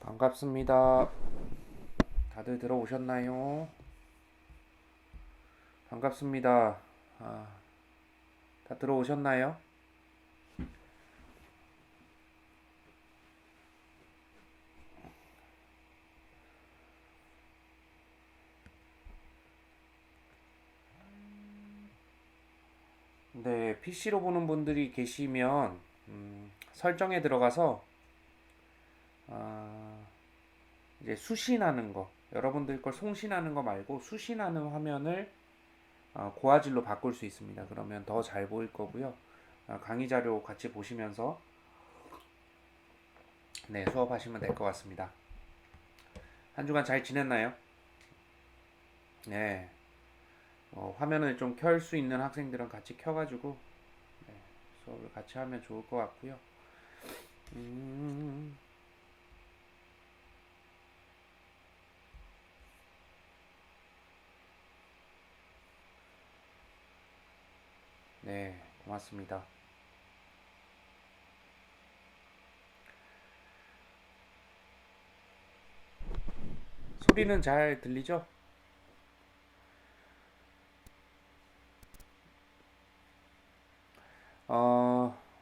반갑습니다. 다들 들어오셨나요? 반갑습니다. 아, 다 들어오셨나요? 네, PC로 보는 분들이 계시면 설정에 들어가서 아, 이제 수신하는 거, 여러분들 걸 송신하는 거 말고 수신하는 화면을 고화질로 바꿀 수 있습니다. 그러면 더 잘 보일 거고요. 강의 자료 같이 보시면서 네, 수업하시면 될 것 같습니다. 한 주간 잘 지냈나요? 네, 화면을 좀 켤 수 있는 학생들은 같이 켜가지고 네, 수업을 같이 하면 좋을 것 같고요. 음, 네, 고맙습니다. 소리는 잘 들리죠?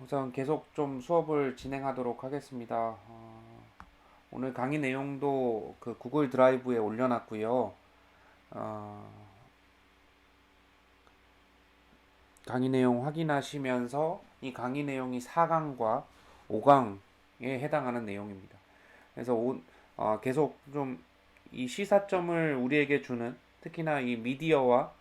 우선 계속 좀 수업을 진행하도록 하겠습니다. 오늘 강의 내용도 그 구글 드라이브에 올려놨고요. 어, 강의 내용 확인하시면서 이 강의 내용이 4강과 5강에 해당하는 내용입니다. 그래서 계속 좀 이 시사점을 우리에게 주는 특히나 이 미디어와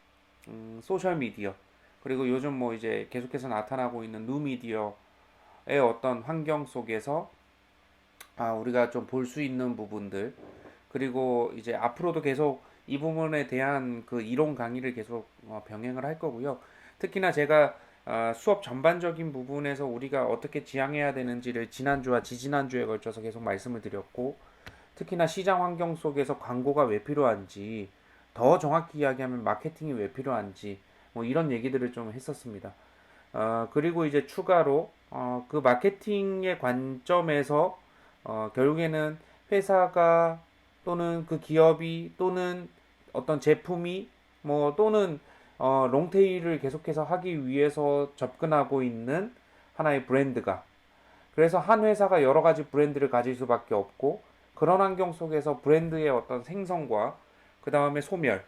소셜 미디어 그리고 요즘 뭐 이제 계속해서 나타나고 있는 뉴미디어의 어떤 환경 속에서 우리가 좀 볼 수 있는 부분들 그리고 이제 앞으로도 계속 이 부분에 대한 그 이론 강의를 계속 병행을 할 거고요. 특히나 제가 수업 전반적인 부분에서 우리가 어떻게 지향해야 되는지를 지난주와 지지난주에 걸쳐서 계속 말씀을 드렸고 특히나 시장 환경 속에서 광고가 왜 필요한지 더 정확히 이야기하면 마케팅이 왜 필요한지 뭐 이런 얘기들을 좀 했었습니다. 그리고 이제 추가로 그 마케팅의 관점에서 결국에는 회사가 또는 그 기업이 또는 어떤 제품이 뭐 또는 롱테일을 계속해서 하기 위해서 접근하고 있는 하나의 브랜드가 그래서 한 회사가 여러 가지 브랜드를 가질 수밖에 없고 그런 환경 속에서 브랜드의 어떤 생성과 그 다음에 소멸을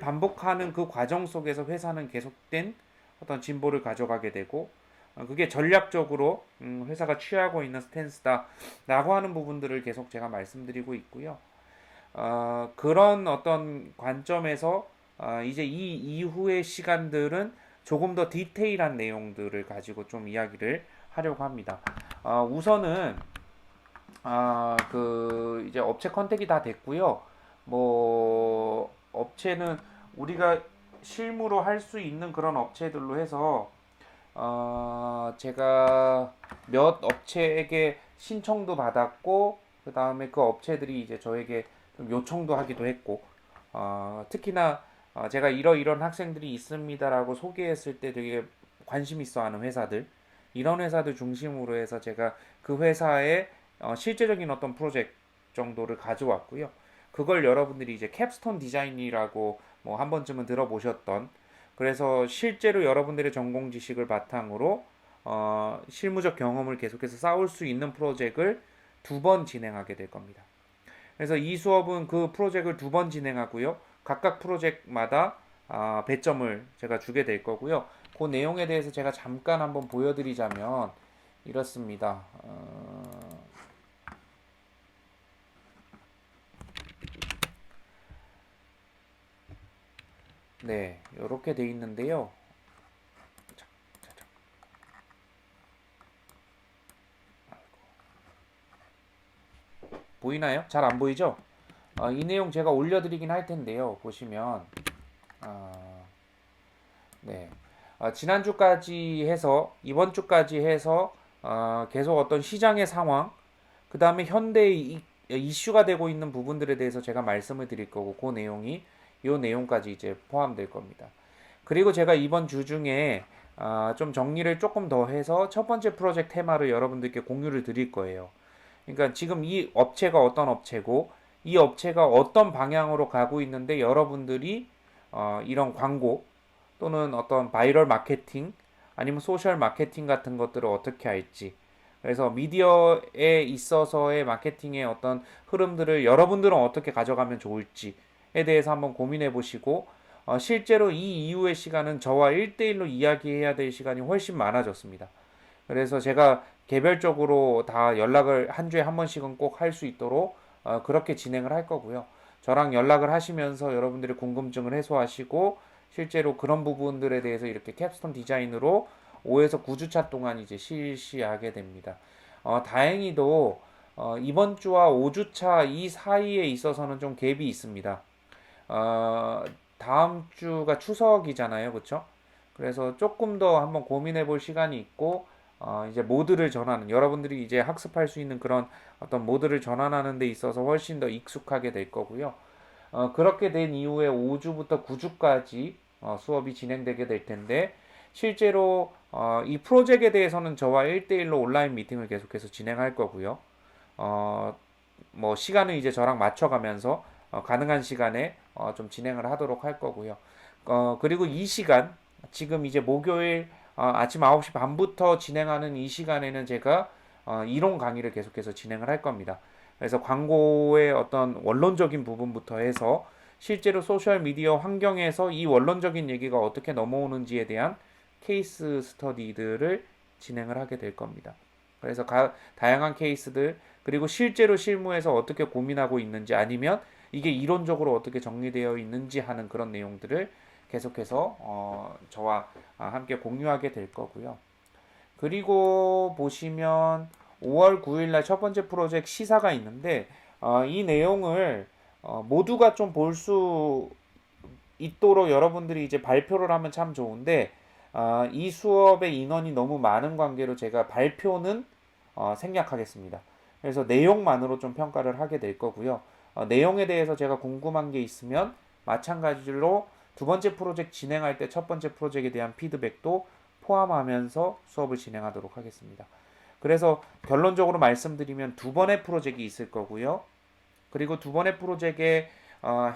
반복하는 그 과정 속에서 회사는 계속된 어떤 진보를 가져가게 되고 그게 전략적으로 회사가 취하고 있는 스탠스다라고 하는 부분들을 계속 제가 말씀드리고 있고요. 그런 어떤 관점에서 이제 이 이후의 시간들은 조금 더 디테일한 내용들을 가지고 좀 이야기를 하려고 합니다. 우선은 그 이제 업체 컨택이 다 됐고요. 뭐 업체는 우리가 실무로 할 수 있는 그런 업체들로 해서 제가 몇 업체에게 신청도 받았고 그 다음에 그 업체들이 이제 저에게 좀 요청도 하기도 했고 특히나 제가 이러이런 학생들이 있습니다라고 소개했을 때 되게 관심 있어 하는 회사들 이런 회사들 중심으로 해서 제가 그 회사의 실제적인 어떤 프로젝트 정도를 가져왔고요. 그걸 여러분들이 이제 캡스톤 디자인이라고 뭐 한 번쯤은 들어보셨던 그래서 실제로 여러분들의 전공 지식을 바탕으로 실무적 경험을 계속해서 쌓을 수 있는 프로젝트를 두 번 진행하게 될 겁니다. 그래서 이 수업은 그 프로젝트를 두 번 진행하고요. 각각 프로젝트마다 배점을 제가 주게 될 거고요. 그 내용에 대해서 제가 잠깐 한번 보여드리자면 이렇습니다. 네, 이렇게 돼 있는데요. 보이나요? 잘 안 보이죠? 이 내용 제가 올려드리긴 할 텐데요. 보시면 네. 지난주까지 해서 이번 주까지 해서 계속 어떤 시장의 상황, 그 다음에 현대의 이슈가 되고 있는 부분들에 대해서 제가 말씀을 드릴 거고 그 내용이 이 내용까지 이제 포함될 겁니다. 그리고 제가 이번 주 중에 좀 정리를 조금 더 해서 첫 번째 프로젝트 테마를 여러분들께 공유를 드릴 거예요. 그러니까 지금 이 업체가 어떤 업체고 이 업체가 어떤 방향으로 가고 있는데 여러분들이 이런 광고 또는 어떤 바이럴 마케팅 아니면 소셜 마케팅 같은 것들을 어떻게 할지 그래서 미디어에 있어서의 마케팅의 어떤 흐름들을 여러분들은 어떻게 가져가면 좋을지에 대해서 한번 고민해 보시고 실제로 이 이후의 시간은 저와 1대1로 이야기해야 될 시간이 훨씬 많아졌습니다. 그래서 제가 개별적으로 다 연락을 한 주에 한 번씩은 꼭 할 수 있도록 그렇게 진행을 할 거고요. 저랑 연락을 하시면서 여러분들의 궁금증을 해소하시고 실제로 그런 부분들에 대해서 이렇게 캡스톤 디자인으로 5에서 9주차 동안 이제 실시하게 됩니다. 다행히도 이번 주와 5주차 이 사이에 있어서는 좀 갭이 있습니다. 어, 다음 주가 추석이잖아요, 그렇죠? 그래서 조금 더 한번 고민해 볼 시간이 있고 이제 모드를 전환은 여러분들이 이제 학습할 수 있는 그런 어떤 모드를 전환하는 데 있어서 훨씬 더 익숙하게 될 거고요. 그렇게 된 이후에 5주부터 9주까지 수업이 진행되게 될 텐데 실제로 이 프로젝트에 대해서는 저와 1대1로 온라인 미팅을 계속해서 진행할 거고요. 어, 뭐 시간을 이제 저랑 맞춰가면서 가능한 시간에 좀 진행을 하도록 할 거고요. 그리고 이 시간 지금 이제 목요일 아침 9시 반부터 진행하는 이 시간에는 제가 이론 강의를 계속해서 진행을 할 겁니다. 그래서 광고의 어떤 원론적인 부분부터 해서 실제로 소셜 미디어 환경에서 이 원론적인 얘기가 어떻게 넘어오는지에 대한 케이스 스터디들을 진행을 하게 될 겁니다. 그래서 다양한 케이스들 그리고 실제로 실무에서 어떻게 고민하고 있는지 아니면 이게 이론적으로 어떻게 정리되어 있는지 하는 그런 내용들을 계속해서 저와 함께 공유하게 될 거고요. 그리고 보시면 5월 9일 날 첫 번째 프로젝트 시사가 있는데 이 내용을 모두가 좀 볼 수 있도록 여러분들이 이제 발표를 하면 참 좋은데 이 수업의 인원이 너무 많은 관계로 제가 발표는 생략하겠습니다. 그래서 내용만으로 좀 평가를 하게 될 거고요. 내용에 대해서 제가 궁금한 게 있으면 마찬가지로 두 번째 프로젝트 진행할 때 첫 번째 프로젝트에 대한 피드백도 포함하면서 수업을 진행하도록 하겠습니다. 그래서 결론적으로 말씀드리면 두 번의 프로젝트가 있을 거고요. 그리고 두 번의 프로젝트에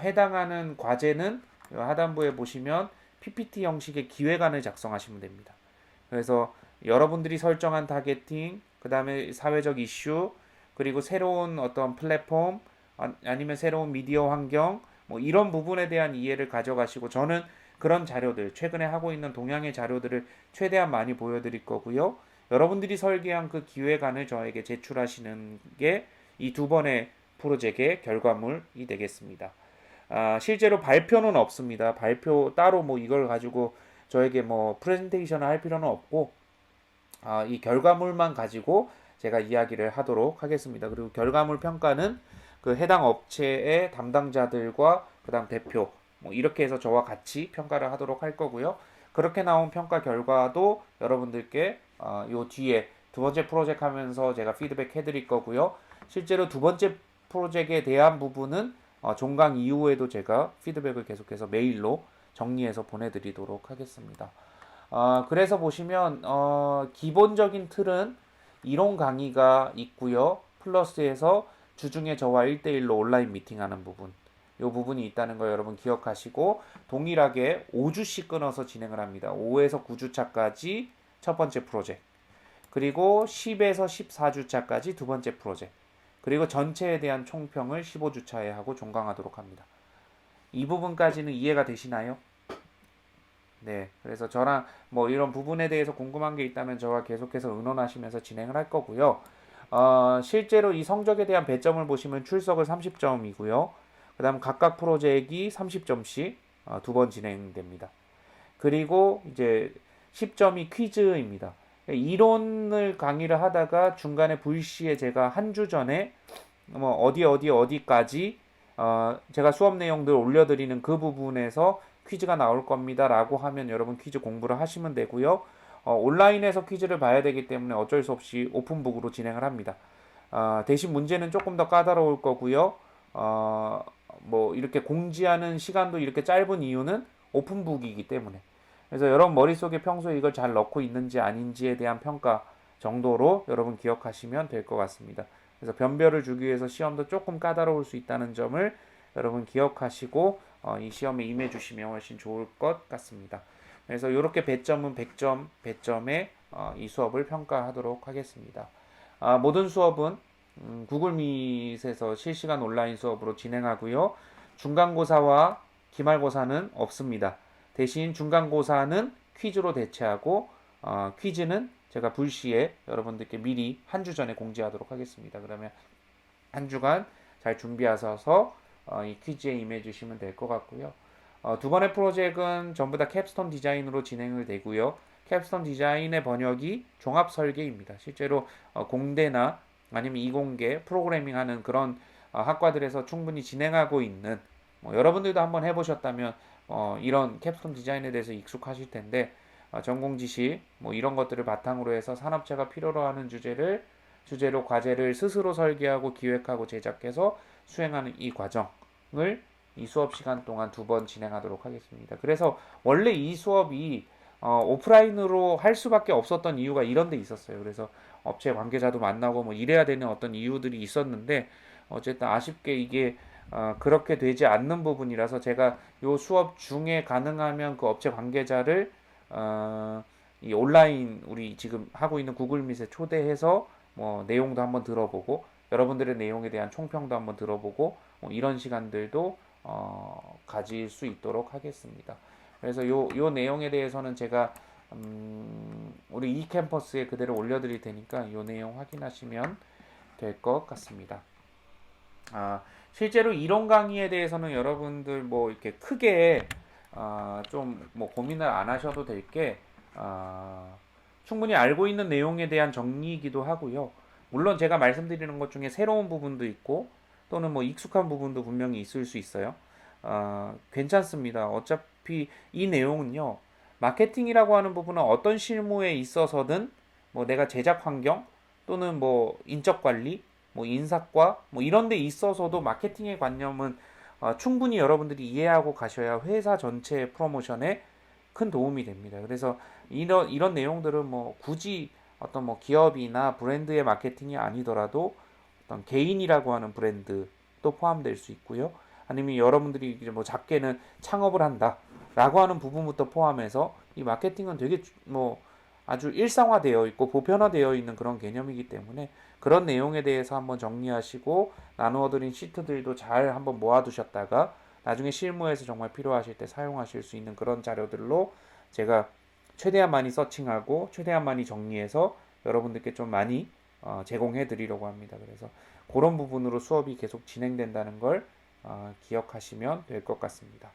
해당하는 과제는 하단부에 보시면 PPT 형식의 기획안을 작성하시면 됩니다. 그래서 여러분들이 설정한 타겟팅, 그 다음에 사회적 이슈, 그리고 새로운 어떤 플랫폼, 아니면 새로운 미디어 환경, 뭐 이런 부분에 대한 이해를 가져가시고 저는 그런 자료들, 최근에 하고 있는 동향의 자료들을 최대한 많이 보여드릴 거고요. 여러분들이 설계한 그 기획안을 저에게 제출하시는 게 이 두 번의 프로젝트의 결과물이 되겠습니다. 실제로 발표는 없습니다. 발표 따로 뭐 이걸 가지고 저에게 뭐 프레젠테이션을 할 필요는 없고 이 결과물만 가지고 제가 이야기를 하도록 하겠습니다. 그리고 결과물 평가는 그 해당 업체의 담당자들과 그다음 대표 뭐 이렇게 해서 저와 같이 평가를 하도록 할 거고요. 그렇게 나온 평가 결과도 여러분들께 요 뒤에 두 번째 프로젝트 하면서 제가 피드백 해드릴 거고요. 실제로 두 번째 프로젝트에 대한 부분은 종강 이후에도 제가 피드백을 계속해서 메일로 정리해서 보내드리도록 하겠습니다. 그래서 보시면 기본적인 틀은 이론 강의가 있고요. 플러스에서 주중에 저와 1대1로 온라인 미팅하는 부분 이 부분이 있다는 거 여러분 기억하시고 동일하게 5주씩 끊어서 진행을 합니다. 5에서 9주차까지 첫 번째 프로젝트 그리고 10에서 14주차까지 두 번째 프로젝트 그리고 전체에 대한 총평을 15주차에 하고 종강하도록 합니다. 이 부분까지는 이해가 되시나요? 네, 그래서 저랑 뭐 이런 부분에 대해서 궁금한 게 있다면 저와 계속해서 의논하시면서 진행을 할 거고요. 실제로 이 성적에 대한 배점을 보시면 출석을 30점이고요. 그 다음 각각 프로젝트가 30점씩 두 번 진행됩니다. 그리고 이제 10점이 퀴즈입니다. 이론을 강의를 하다가 중간에 VC에 제가 한 주 전에 뭐 어디까지 제가 수업 내용들 올려드리는 그 부분에서 퀴즈가 나올 겁니다 라고 하면 여러분 퀴즈 공부를 하시면 되고요. 온라인에서 퀴즈를 봐야 되기 때문에 어쩔 수 없이 오픈북으로 진행을 합니다. 대신 문제는 조금 더 까다로울 거고요. 뭐 이렇게 공지하는 시간도 이렇게 짧은 이유는 오픈북이기 때문에 그래서 여러분 머릿속에 평소에 이걸 잘 넣고 있는지 아닌지에 대한 평가 정도로 여러분 기억하시면 될 것 같습니다. 그래서 변별을 주기 위해서 시험도 조금 까다로울 수 있다는 점을 여러분 기억하시고 이 시험에 임해 주시면 훨씬 좋을 것 같습니다. 그래서 이렇게 배점은 100점, 배점에 이 수업을 평가하도록 하겠습니다. 모든 수업은 구글 미트에서 실시간 온라인 수업으로 진행하고요. 중간고사와 기말고사는 없습니다. 대신 중간고사는 퀴즈로 대체하고 퀴즈는 제가 불시에 여러분들께 미리 한 주 전에 공지하도록 하겠습니다. 그러면 한 주간 잘 준비하셔서 이 퀴즈에 임해 주시면 될 것 같고요. 두 번의 프로젝트는 전부 다 캡스톤 디자인으로 진행을 되고요. 캡스톤 디자인의 번역이 종합 설계입니다. 실제로 공대나 아니면 이공계 프로그래밍 하는 그런 학과들에서 충분히 진행하고 있는 여러분들도 한번 해보셨다면 이런 캡스톤 디자인에 대해서 익숙하실 텐데 전공 지식 이런 것들을 바탕으로 해서 산업체가 필요로 하는 주제로 과제를 스스로 설계하고 기획하고 제작해서 수행하는 이 과정을 이 수업 시간 동안 두 번 진행하도록 하겠습니다. 그래서 원래 이 수업이 오프라인으로 할 수밖에 없었던 이유가 이런 데 있었어요. 그래서 업체 관계자도 만나고 이래야 되는 어떤 이유들이 있었는데 어쨌든 아쉽게 이게 그렇게 되지 않는 부분이라서 제가 요 수업 중에 가능하면 그 업체 관계자를 이 온라인 우리 지금 하고 있는 구글 미트에 초대해서 내용도 한번 들어보고 여러분들의 내용에 대한 총평도 한번 들어보고 이런 시간들도 가질 수 있도록 하겠습니다. 그래서 요 내용에 대해서는 제가 우리 이 캠퍼스에 그대로 올려드릴 테니까 요 내용 확인하시면 될 것 같습니다. 실제로 이론 강의에 대해서는 여러분들 이렇게 크게 좀 고민을 안 하셔도 될 게 충분히 알고 있는 내용에 대한 정리이기도 하고요. 물론 제가 말씀드리는 것 중에 새로운 부분도 있고 또는 익숙한 부분도 분명히 있을 수 있어요. 괜찮습니다. 어차피 이 내용은요. 마케팅이라고 하는 부분은 어떤 실무에 있어서든 내가 제작 환경 또는 인적 관리, 인사과 이런 데 있어서도 마케팅의 관념은 충분히 여러분들이 이해하고 가셔야 회사 전체 프로모션에 큰 도움이 됩니다. 그래서 이런 내용들은 굳이 어떤 기업이나 브랜드의 마케팅이 아니더라도 어떤 개인이라고 하는 브랜드도 포함될 수 있고요. 아니면 여러분들이 이제 작게는 창업을 한다라고 하는 부분부터 포함해서 이 마케팅은 되게 아주 일상화되어 있고 보편화되어 있는 그런 개념이기 때문에 그런 내용에 대해서 한번 정리하시고 나누어드린 시트들도 잘 한번 모아두셨다가 나중에 실무에서 정말 필요하실 때 사용하실 수 있는 그런 자료들로 제가 최대한 많이 서칭하고 최대한 많이 정리해서 여러분들께 좀 많이 제공해 드리려고 합니다. 그래서 그런 부분으로 수업이 계속 진행된다는 걸 기억하시면 될 것 같습니다.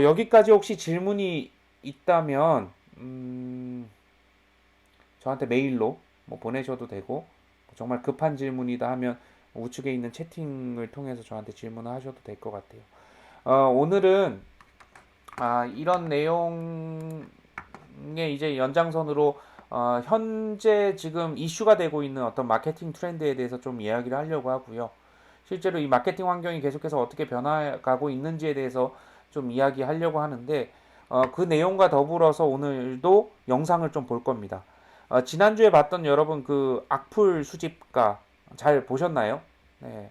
여기까지 혹시 질문이 있다면 저한테 메일로 보내셔도 되고 정말 급한 질문이다 하면 우측에 있는 채팅을 통해서 저한테 질문을 하셔도 될 것 같아요. 오늘은 이런 내용의 이제 연장선으로 현재 지금 이슈가 되고 있는 어떤 마케팅 트렌드에 대해서 좀 이야기를 하려고 하고요. 실제로 이 마케팅 환경이 계속해서 어떻게 변화가고 있는지에 대해서 좀 이야기하려고 하는데 그 내용과 더불어서 오늘도 영상을 좀 볼 겁니다. 지난주에 봤던 여러분 그 악플 수집가 잘 보셨나요? 네.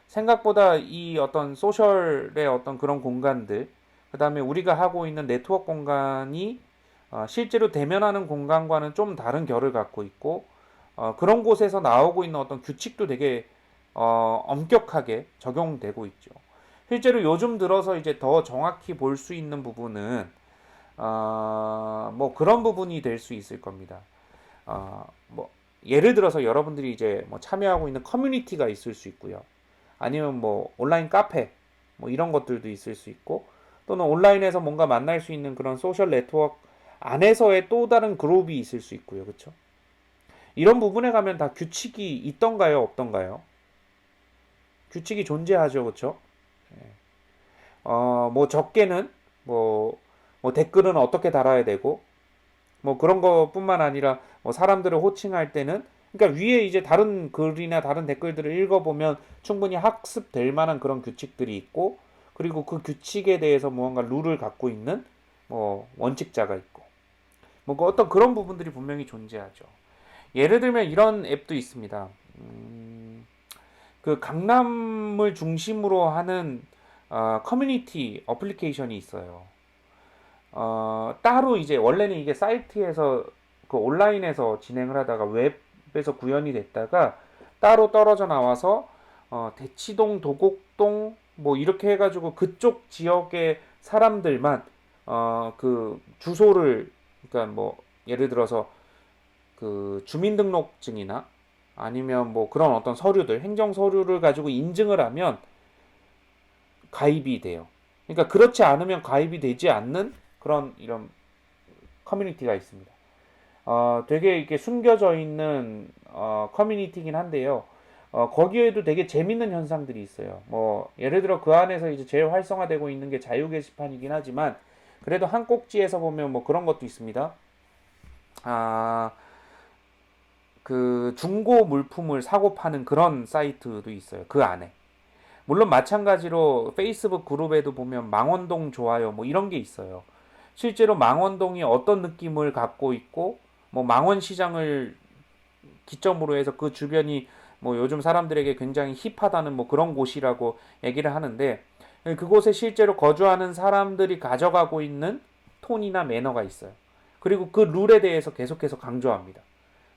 생각보다 이 어떤 소셜의 어떤 그런 공간들, 그 다음에 우리가 하고 있는 네트워크 공간이 실제로 대면하는 공간과는 좀 다른 결을 갖고 있고 그런 곳에서 나오고 있는 어떤 규칙도 되게 엄격하게 적용되고 있죠. 실제로 요즘 들어서 이제 더 정확히 볼 수 있는 부분은 그런 부분이 될 수 있을 겁니다. 예를 들어서 여러분들이 이제 참여하고 있는 커뮤니티가 있을 수 있고요. 아니면 온라인 카페 이런 것들도 있을 수 있고 또는 온라인에서 뭔가 만날 수 있는 그런 소셜 네트워크 안에서의 또 다른 그룹이 있을 수 있고요. 그렇죠? 이런 부분에 가면 다 규칙이 있던가요, 없던가요? 규칙이 존재하죠. 그렇죠? 적게는 댓글은 어떻게 달아야 되고 그런 것뿐만 아니라 사람들을 호칭할 때는 그러니까 위에 이제 다른 글이나 다른 댓글들을 읽어보면 충분히 학습될 만한 그런 규칙들이 있고 그리고 그 규칙에 대해서 무언가 룰을 갖고 있는 원칙자가 있고 그 어떤 그런 부분들이 분명히 존재하죠. 예를 들면 이런 앱도 있습니다. 그 강남을 중심으로 하는 커뮤니티 어플리케이션이 있어요. 따로 이제 원래는 이게 사이트에서 그 온라인에서 진행을 하다가 웹에서 구현이 됐다가 따로 떨어져 나와서 대치동, 도곡동 뭐 이렇게 해가지고 그쪽 지역의 사람들만 그 주소를 그러니까 뭐 예를 들어서 그 주민등록증이나 아니면 뭐 그런 어떤 서류들 행정 서류를 가지고 인증을 하면 가입이 돼요. 그러니까 그렇지 않으면 가입이 되지 않는 그런 이런 커뮤니티가 있습니다. 되게 이렇게 숨겨져 있는 커뮤니티긴 한데요. 거기에도 되게 재밌는 현상들이 있어요. 뭐 예를 들어 그 안에서 이제 제일 활성화되고 있는 게 자유 게시판이긴 하지만 그래도 한 꼭지에서 보면 뭐 그런 것도 있습니다. 아, 그 중고 물품을 사고 파는 그런 사이트도 있어요. 그 안에. 물론 마찬가지로 페이스북 그룹에도 보면 망원동 좋아요 뭐 이런 게 있어요. 실제로 망원동이 어떤 느낌을 갖고 있고 뭐 망원시장을 기점으로 해서 그 주변이 뭐 요즘 사람들에게 굉장히 힙하다는 뭐 그런 곳이라고 얘기를 하는데 그곳에 실제로 거주하는 사람들이 가져가고 있는 톤이나 매너가 있어요. 그리고 그 룰에 대해서 계속해서 강조합니다.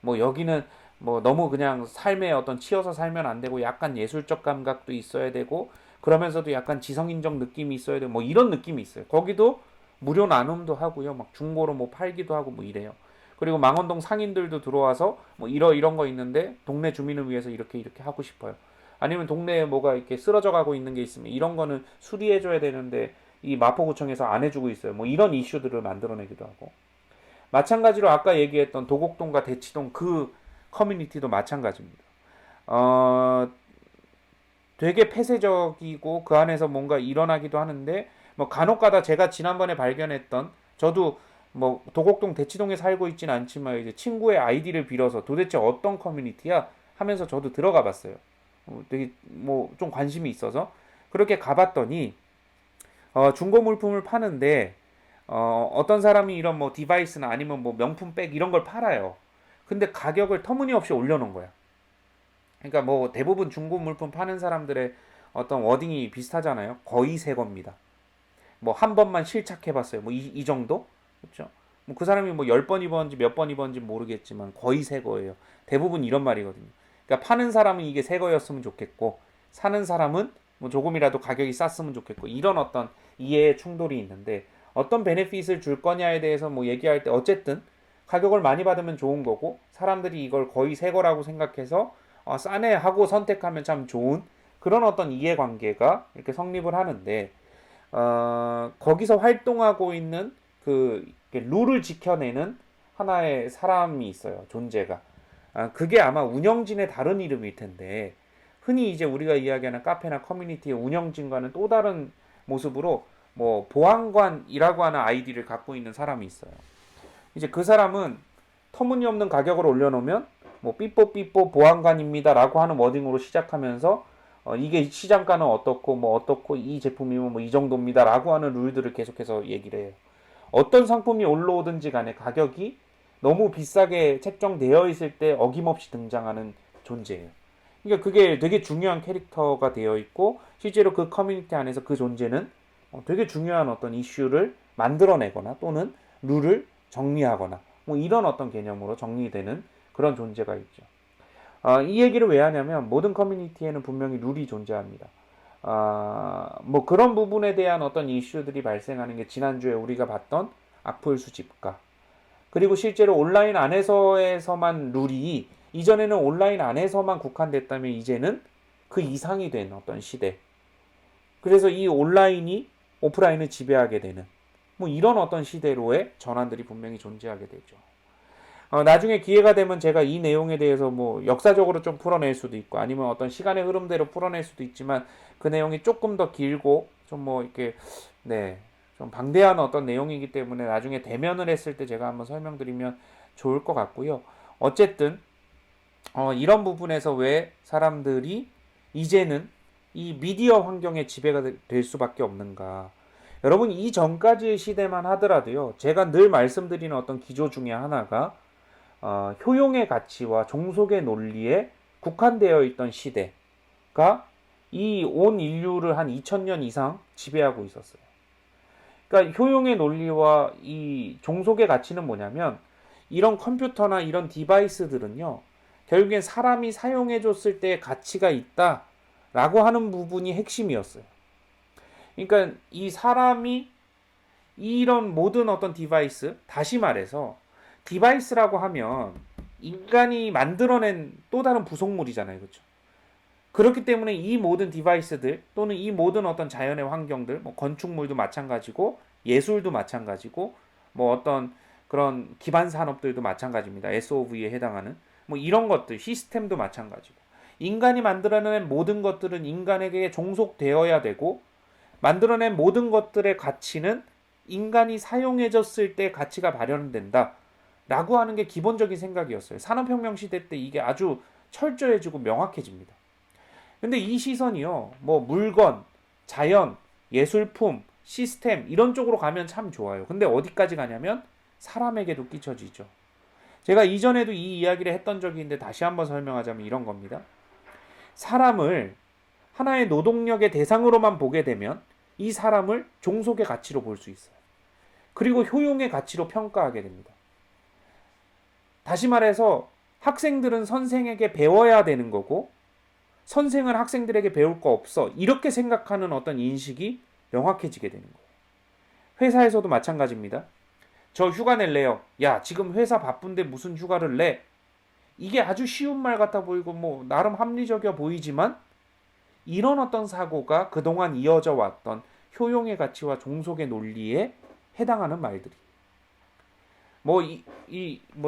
뭐 여기는 뭐 너무 그냥 삶에 어떤 치여서 살면 안 되고 약간 예술적 감각도 있어야 되고 그러면서도 약간 지성인적 느낌이 있어야 되고 뭐 이런 느낌이 있어요. 거기도 무료 나눔도 하고요. 막 중고로 뭐 팔기도 하고 뭐 이래요. 그리고 망원동 상인들도 들어와서 뭐 이런 거 있는데 동네 주민을 위해서 이렇게 이렇게 하고 싶어요. 아니면 동네에 뭐가 이렇게 쓰러져 가고 있는 게 있으면 이런 거는 수리해 줘야 되는데 이 마포구청에서 안 해주고 있어요. 뭐 이런 이슈들을 만들어내기도 하고. 마찬가지로 아까 얘기했던 도곡동과 대치동 그 커뮤니티도 마찬가지입니다. 어, 되게 폐쇄적이고 그 안에서 뭔가 일어나기도 하는데 뭐 간혹가다 제가 지난번에 발견했던 저도 뭐 도곡동 대치동에 살고 있진 않지만 이제 친구의 아이디를 빌어서 도대체 어떤 커뮤니티야 하면서 저도 들어가 봤어요. 되게 뭐 좀 관심이 있어서 그렇게 가봤더니 중고 물품을 파는데 어떤 사람이 이런 뭐 디바이스나 아니면 뭐 명품 백 이런 걸 팔아요. 근데 가격을 터무니없이 올려놓은 거야. 그러니까 뭐 대부분 중고 물품 파는 사람들의 어떤 워딩이 비슷하잖아요. 거의 새 겁니다. 뭐 한 번만 실착해봤어요. 뭐 이 정도? 그렇죠? 뭐 그 사람이 뭐 10번 입었는지 몇 번 입었는지 모르겠지만 거의 새 거예요. 대부분 이런 말이거든요. 그러니까 파는 사람은 이게 새 거였으면 좋겠고 사는 사람은 뭐 조금이라도 가격이 쌌으면 좋겠고 이런 어떤 이해의 충돌이 있는데 어떤 베네핏을 줄 거냐에 대해서 뭐 얘기할 때 어쨌든 가격을 많이 받으면 좋은 거고 사람들이 이걸 거의 새 거라고 생각해서 싸네 하고 선택하면 참 좋은 그런 어떤 이해관계가 이렇게 성립을 하는데 거기서 활동하고 있는 그 룰을 지켜내는 하나의 사람이 있어요. 존재가. 그게 아마 운영진의 다른 이름일 텐데 흔히 이제 우리가 이야기하는 카페나 커뮤니티의 운영진과는 또 다른 모습으로 뭐 보안관이라고 하는 아이디를 갖고 있는 사람이 있어요. 이제 그 사람은 터무니없는 가격을 올려놓으면 뭐 삐뽀삐뽀 보안관입니다라고 하는 워딩으로 시작하면서 이게 시장가는 어떻고 뭐 어떻고 이 제품이면 뭐 이 정도입니다라고 하는 룰들을 계속해서 얘기를 해요. 어떤 상품이 올라오든지 간에 가격이 너무 비싸게 책정되어 있을 때 어김없이 등장하는 존재예요. 그러니까 그게 되게 중요한 캐릭터가 되어 있고 실제로 그 커뮤니티 안에서 그 존재는 되게 중요한 어떤 이슈를 만들어내거나 또는 룰을 정리하거나 뭐 이런 어떤 개념으로 정리되는 그런 존재가 있죠. 이 얘기를 왜 하냐면 모든 커뮤니티에는 분명히 룰이 존재합니다. 뭐 그런 부분에 대한 어떤 이슈들이 발생하는 게 지난주에 우리가 봤던 악플 수집가 그리고 실제로 온라인 안에서에서만 룰이 이전에는 온라인 안에서만 국한됐다면 이제는 그 이상이 된 어떤 시대. 그래서 이 온라인이 오프라인을 지배하게 되는 뭐 이런 어떤 시대로의 전환들이 분명히 존재하게 되죠. 나중에 기회가 되면 제가 이 내용에 대해서 뭐 역사적으로 좀 풀어낼 수도 있고 아니면 어떤 시간의 흐름대로 풀어낼 수도 있지만 그 내용이 조금 더 길고 좀 뭐 이렇게 네, 좀 방대한 어떤 내용이기 때문에 나중에 대면을 했을 때 제가 한번 설명드리면 좋을 것 같고요. 어쨌든 이런 부분에서 왜 사람들이 이제는 이 미디어 환경에 지배가 될 수밖에 없는가. 여러분 이전까지의 시대만 하더라도요. 제가 늘 말씀드리는 어떤 기조 중에 하나가 효용의 가치와 종속의 논리에 국한되어 있던 시대가 이 온 인류를 한 2000년 이상 지배하고 있었어요. 그러니까 효용의 논리와 이 종속의 가치는 뭐냐면 이런 컴퓨터나 이런 디바이스들은요, 결국엔 사람이 사용해 줬을 때 가치가 있다라고 하는 부분이 핵심이었어요. 그러니까 이 사람이 이런 모든 어떤 디바이스, 다시 말해서 디바이스라고 하면 인간이 만들어낸 또 다른 부속물이잖아요. 그렇죠? 그렇기 때문에 이 모든 디바이스들 또는 이 모든 어떤 자연의 환경들, 뭐 건축물도 마찬가지고 예술도 마찬가지고 뭐 어떤 그런 기반 산업들도 마찬가지입니다. SOV에 해당하는 뭐 이런 것들, 시스템도 마찬가지고 인간이 만들어낸 모든 것들은 인간에게 종속되어야 되고 만들어낸 모든 것들의 가치는 인간이 사용해줬을 때 가치가 발현된다 라고 하는 게 기본적인 생각이었어요. 산업혁명 시대 때 이게 아주 철저해지고 명확해집니다. 근데 이 시선이요, 뭐 물건, 자연, 예술품, 시스템 이런 쪽으로 가면 참 좋아요. 근데 어디까지 가냐면 사람에게도 끼쳐지죠. 제가 이전에도 이 이야기를 했던 적이 있는데 다시 한번 설명하자면 이런 겁니다. 사람을 하나의 노동력의 대상으로만 보게 되면 이 사람을 종속의 가치로 볼 수 있어요. 그리고 효용의 가치로 평가하게 됩니다. 다시 말해서 학생들은 선생에게 배워야 되는 거고 선생은 학생들에게 배울 거 없어. 이렇게 생각하는 어떤 인식이 명확해지게 되는 거예요. 회사에서도 마찬가지입니다. 저 휴가 낼래요. 야, 지금 회사 바쁜데 무슨 휴가를 내? 이게 아주 쉬운 말 같아 보이고 뭐 나름 합리적이어 보이지만 이런 어떤 사고가 그동안 이어져 왔던 효용의 가치와 종속의 논리에 해당하는 말들이. 뭐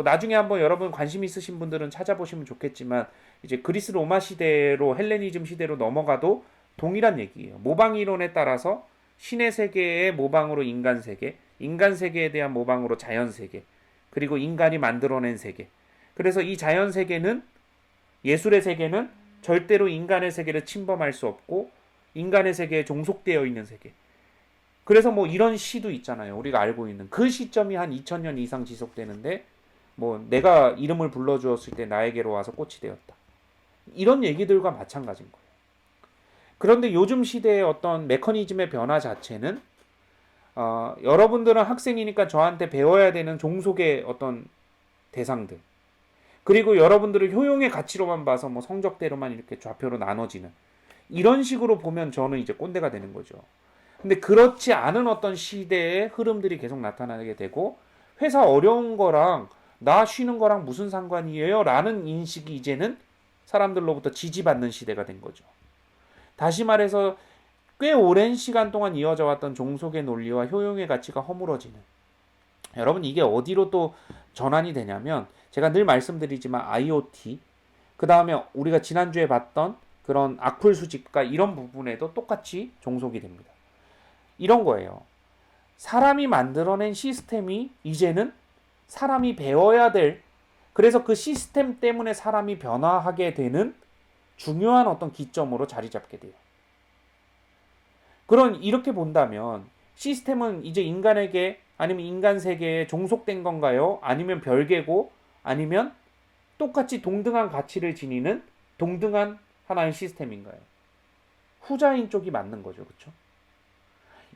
나중에 한번 여러분 관심 있으신 분들은 찾아보시면 좋겠지만 이제 그리스 로마 시대로 헬레니즘 시대로 넘어가도 동일한 얘기예요. 모방 이론에 따라서 신의 세계의 모방으로 인간 세계, 인간 세계에 대한 모방으로 자연 세계, 그리고 인간이 만들어낸 세계. 그래서 이 자연 세계는 예술의 세계는 절대로 인간의 세계를 침범할 수 없고 인간의 세계에 종속되어 있는 세계. 그래서 뭐 이런 시도 있잖아요. 우리가 알고 있는 그 시점이 한 2000년 이상 지속되는데 뭐 내가 이름을 불러주었을 때 나에게로 와서 꽃이 되었다. 이런 얘기들과 마찬가지인 거예요. 그런데 요즘 시대의 어떤 메커니즘의 변화 자체는 여러분들은 학생이니까 저한테 배워야 되는 종속의 어떤 대상들 그리고 여러분들을 효용의 가치로만 봐서 뭐 성적대로만 이렇게 좌표로 나눠지는 이런 식으로 보면 저는 이제 꼰대가 되는 거죠. 근데 그렇지 않은 어떤 시대의 흐름들이 계속 나타나게 되고 회사 어려운 거랑 나 쉬는 거랑 무슨 상관이에요? 라는 인식이 이제는 사람들로부터 지지받는 시대가 된 거죠. 다시 말해서 꽤 오랜 시간 동안 이어져 왔던 종속의 논리와 효용의 가치가 허물어지는 여러분 이게 어디로 또 전환이 되냐면 제가 늘 말씀드리지만 IoT 그 다음에 우리가 지난주에 봤던 그런 악플 수집과 이런 부분에도 똑같이 종속이 됩니다. 이런 거예요. 사람이 만들어낸 시스템이 이제는 사람이 배워야 될 그래서 그 시스템 때문에 사람이 변화하게 되는 중요한 어떤 기점으로 자리 잡게 돼요. 이렇게 본다면 시스템은 이제 인간에게 아니면 인간 세계에 종속된 건가요? 아니면 별개고 아니면 똑같이 동등한 가치를 지니는 동등한 하나의 시스템인가요? 후자인 쪽이 맞는 거죠. 그렇죠?